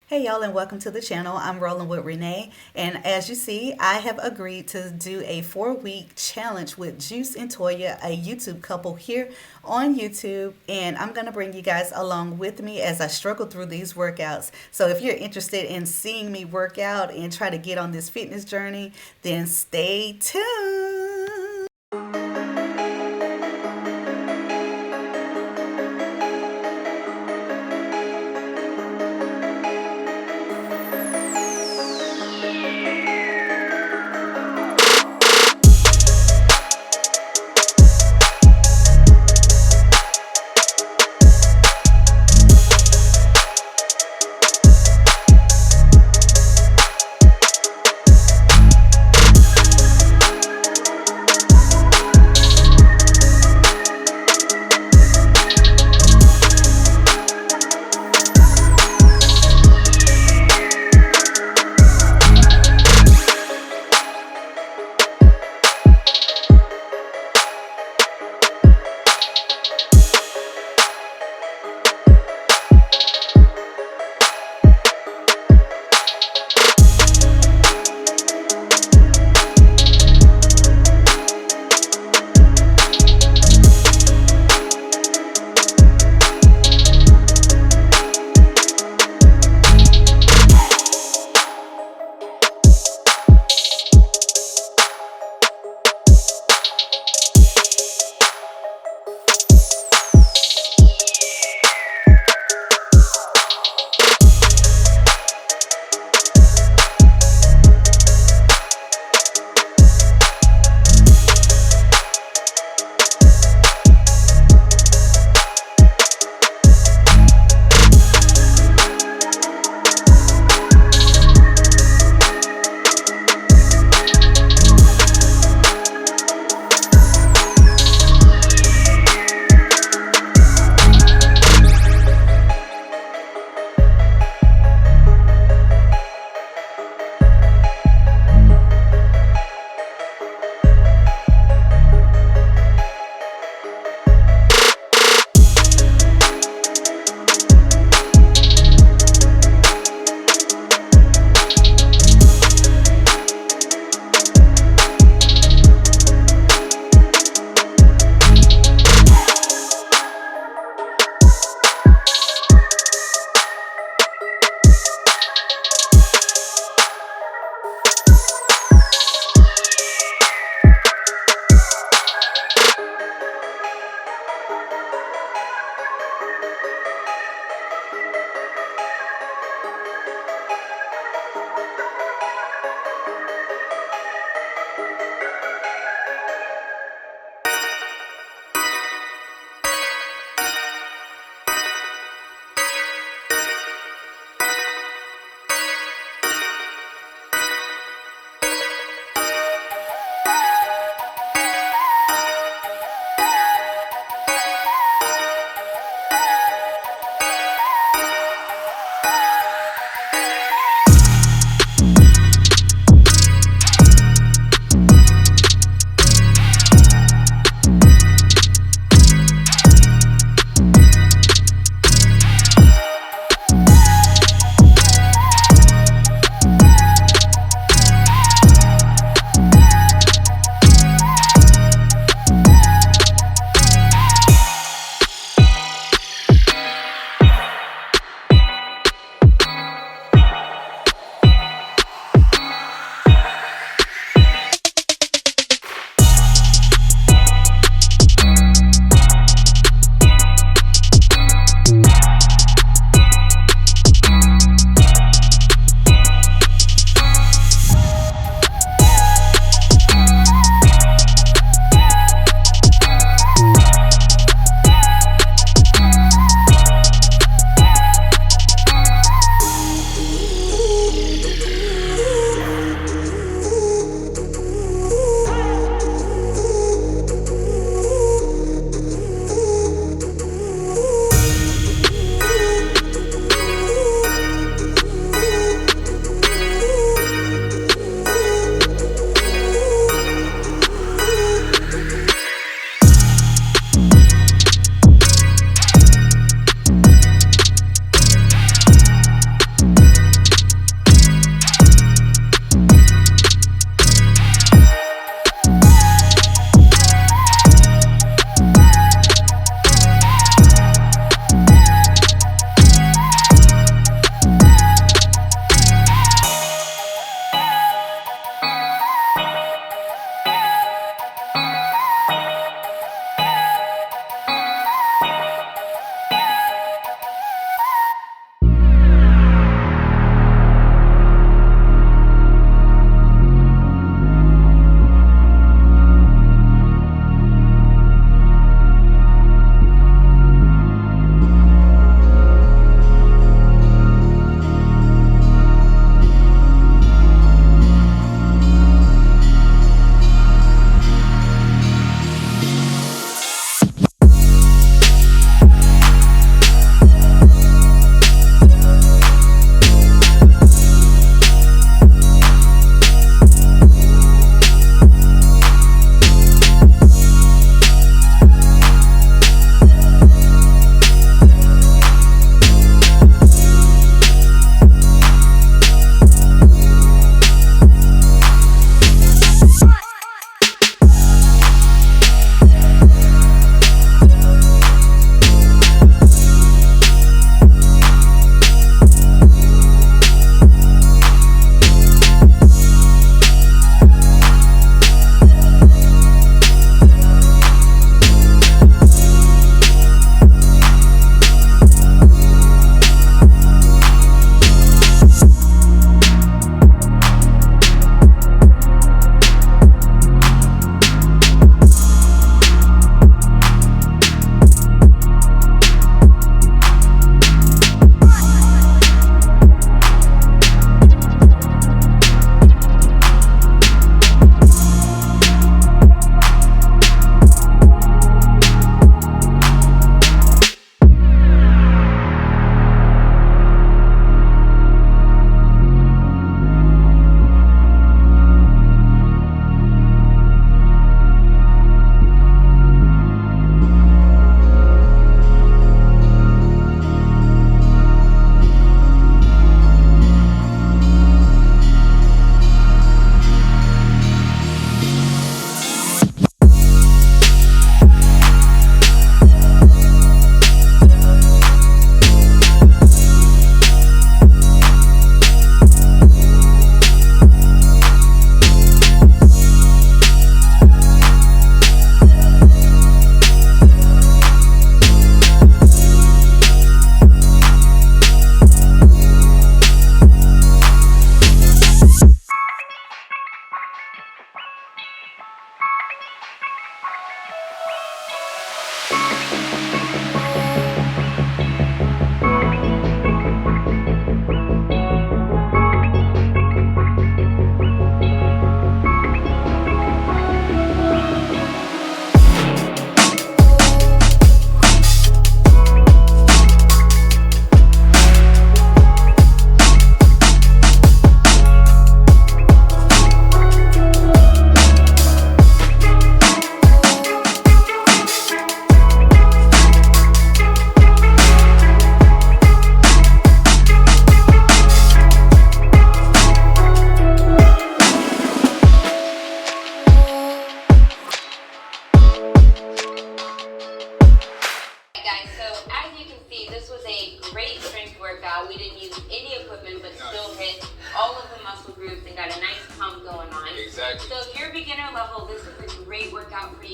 Hey y'all, and welcome to the channel. I'm rolling with Renee, and as you see, I have agreed to do a 4-week challenge with Juice and Toya, a YouTube couple here on YouTube, and I'm going to bring you guys along with me as I struggle through these workouts. So if you're interested in seeing me work out and try to get on this fitness journey, then stay tuned.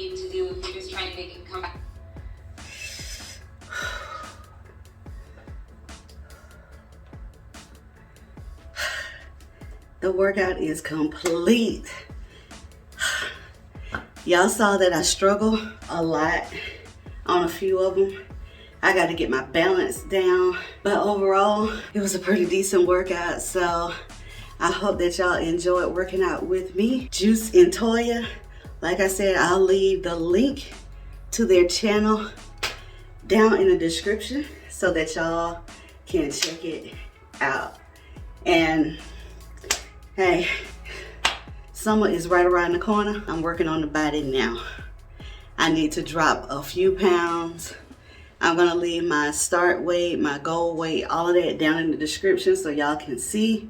need to do if you're just trying to make it come back. The workout is complete. Y'all saw that I struggle a lot on a few of them. I got to get my balance down, but overall it was a pretty decent workout. So I hope that y'all enjoyed working out with me. Juice and Toya, like I said, I'll leave the link to their channel down in the description so that y'all can check it out. And hey, summer is right around the corner. I'm working on the body now. I need to drop a few pounds. I'm gonna leave my start weight, my goal weight, all of that down in the description so y'all can see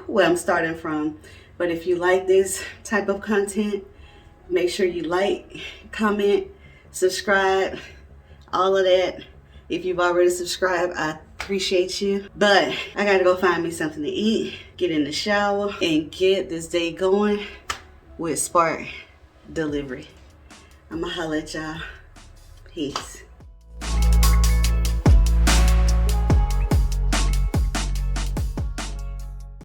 where I'm starting from. But if you like this type of content, make sure you like, comment, subscribe, all of that. If you've already subscribed, I appreciate you. But I gotta go find me something to eat, get in the shower, and get this day going with Spark Delivery. I'ma holla at y'all. Peace.